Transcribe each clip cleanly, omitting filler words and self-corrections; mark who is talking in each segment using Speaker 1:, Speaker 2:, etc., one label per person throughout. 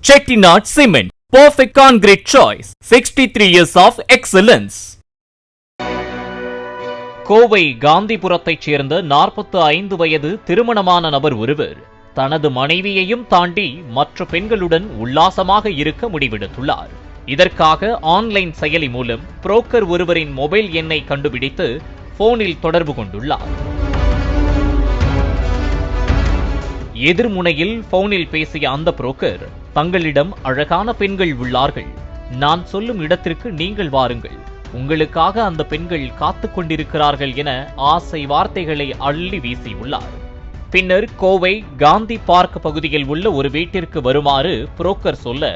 Speaker 1: Chettinad Cement, perfect concrete choice. 63 years of excellence. Kovai காந்திபுரத்தைச் சேர்ந்த 45 வயது திருமணமான நபர் ஒருவர் தனது மனைவியையும் தாண்டி மற்ற பெண்களுடன் உல்லாசமாக இருக்க முடிவெடுத்துள்ளார். இதற்காக ஆன்லைன் செயலி மூலம் புரோக்கர் ஒருவரின் மொபைல் எண்ணை கண்டுபிடித்து போனில் தொடர்பு கொண்டுள்ளார். எதிர்முனையில் போனில் பேசிய அந்த புரோக்கர், தங்களிடம் அழகான பெண்கள் உள்ளார்கள், நான் சொல்லும் இடத்திற்கு நீங்கள் வாருங்கள், உங்களுக்காக அந்த பெண்கள் காத்துக் கொண்டிருக்கிறார்கள் என ஆசை வார்த்தைகளை அள்ளி வீசியுள்ளார். பின்னர் கோவை காந்தி பார்க் பகுதியில் உள்ள ஒரு வீட்டிற்கு வருமாறு புரோக்கர் சொல்ல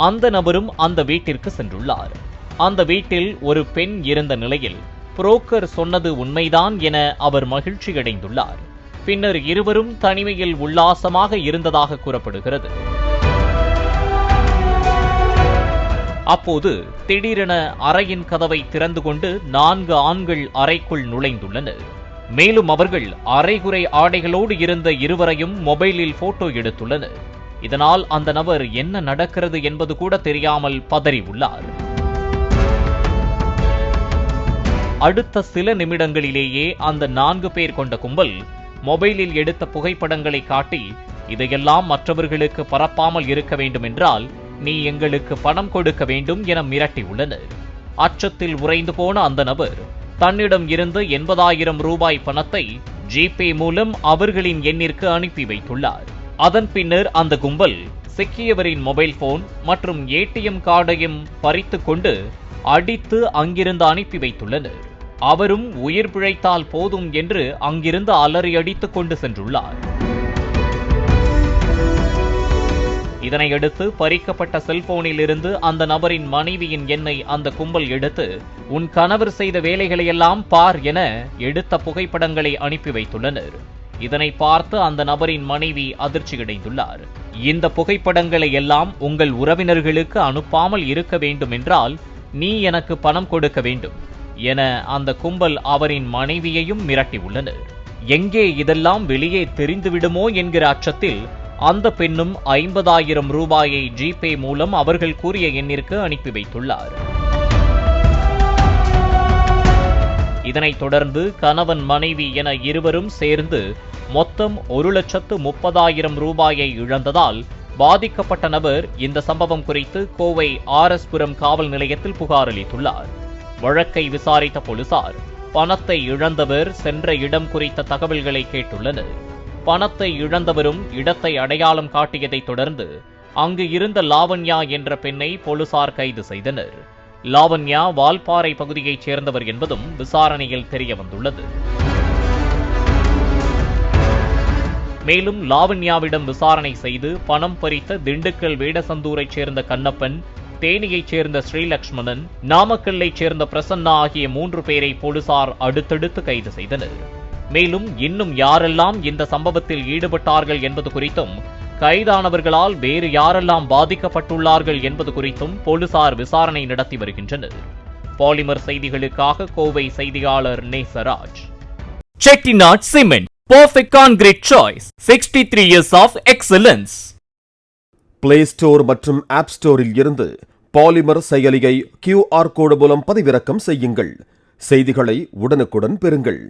Speaker 1: அந்த நபரும் அந்த வீட்டிற்கு சென்றுள்ளார். அந்த வீட்டில் ஒரு பெண் இருந்த நிலையில் புரோக்கர் சொன்னது உண்மைதான் என அவர் மகிழ்ச்சியடைந்துள்ளார். பின்னர் இருவரும் தனிமையில் உல்லாசமாக இருந்ததாக கூறப்படுகிறது. அப்போது திடீரென அறையின் கதவை திறந்து கொண்டு 4 ஆண்கள் அறைக்குள் நுழைந்துள்ளனர். மேலும் அவர்கள் அரைகுறை ஆடைகளோடு இருந்த இருவரையும் மொபைலில் போட்டோ எடுத்துள்ளனர். இதனால் அந்த நபர் என்ன நடக்கிறது என்பது கூட தெரியாமல் பதறியுள்ளார். அடுத்த சில நிமிடங்களிலேயே அந்த 4 பேர் கொண்ட கும்பல் மொபைலில் எடுத்த புகைப்படங்களை காட்டி, இதையெல்லாம் மற்றவர்களுக்கு பரப்பாமல் இருக்க வேண்டும் என்றால் நீ எங்களுக்கு பணம் கொடுக்க வேண்டும் என மிரட்டியுள்ளனர். அச்சத்தில் உறைந்து போன அந்த நபர் தன்னிடம் இருந்த 80,000 ரூபாய் பணத்தை ஜிபே மூலம் அவர்களின் எண்ணிற்கு அனுப்பி வைத்துள்ளார். அதன் பின்னர் அந்த கும்பல் சிக்கியவரின் மொபைல் போன் மற்றும் ஏடிஎம் கார்டையும் பறித்து கொண்டு அடித்து அங்கிருந்து அனுப்பி வைத்துள்ளனர். அவரும் உயிர் பிழைத்தால் போதும் என்று அங்கிருந்து அலறி அடித்துக் கொண்டு சென்றுள்ளார். இதனையடுத்து பறிக்கப்பட்ட செல்போனில் இருந்து அந்த நபரின் மனைவியின் எண்ணை அந்த கும்பல் எடுத்து, உன் கணவர் செய்த வேலைகளையெல்லாம் பார் என எடுத்த புகைப்படங்களை அனுப்பி வைத்துள்ளனர். இதனை பார்த்து அந்த நபரின் மனைவி அதிர்ச்சியடைந்துள்ளார். இந்த புகைப்படங்களை எல்லாம் உங்கள் உறவினர்களுக்கு அனுப்பாமல் இருக்க வேண்டும் என்றால் நீ எனக்கு பணம் கொடுக்க வேண்டும் என அந்த கும்பல் அவரின் மனைவியையும் மிரட்டியுள்ளனர். எங்கே இதெல்லாம் வெளியே தெரிந்துவிடுமோ என்கிற அச்சத்தில் அந்த பெண்ணும் 50,000 ரூபாயை ஜிபே மூலம் அவர்கள் கூறிய எண்ணிற்கு அனுப்பி வைத்துள்ளார். இதனைத் தொடர்ந்து கணவன் மனைவி என இருவரும் சேர்ந்து மொத்தம் 1,30,000 ரூபாயை இழந்ததால் பாதிக்கப்பட்ட நபர் இந்த சம்பவம் குறித்து கோவை ஆர்எஸ்புரம் காவல் நிலையத்தில் புகார் அளித்துள்ளார். வழக்கை விசாரித்த போலீசார் பணத்தை இழந்தவர் சென்ற இடம் குறித்த தகவல்களை கேட்டுள்ளனர். பணத்தை இழந்தவரும் இடத்தை அடையாளம் காட்டியதைத் தொடர்ந்து அங்கு இருந்த லாவண்யா என்ற பெண்ணை போலீசார் கைது செய்தனர். லாவண்யா வால்பாறை பகுதியைச் சேர்ந்தவர் என்பதும் விசாரணையில் தெரியவந்துள்ளது. மேலும் லாவண்யாவிடம் விசாரணை செய்து பணம் பறித்த திண்டுக்கல் வேடசந்தூரைச் சேர்ந்த கண்ணப்பன், தேனியைச் சேர்ந்த ஸ்ரீலக்ஷ்மணன், நாமக்கல்லைச் சேர்ந்த பிரசன்னா ஆகிய 3 பேரை போலீசார் அடுத்தடுத்து கைது செய்தனர். மேலும் இன்னும் யாரெல்லாம் இந்த சம்பவத்தில் ஈடுபட்டார்கள் என்பது குறித்தும், கைதானவர்களால் வேறு யாரெல்லாம் பாதிக்கப்பட்டுள்ளார்கள் என்பது குறித்தும் போலீசார் விசாரணை நடத்தி வருகின்றனர். பாலிமர் செய்திகளுக்காக கோவை செய்தியாளர் Nesaraj. Chettinad Cement, perfect concrete choice. 63 years of excellence.
Speaker 2: Play store மற்றும் ஆப் ஸ்டோரில் இருந்து பாலிமர் செயலியை QR கோடு மூலம் பதிவிறக்கம் செய்யுங்கள். செய்திகளை உடனுக்குடன் பெறுங்கள்.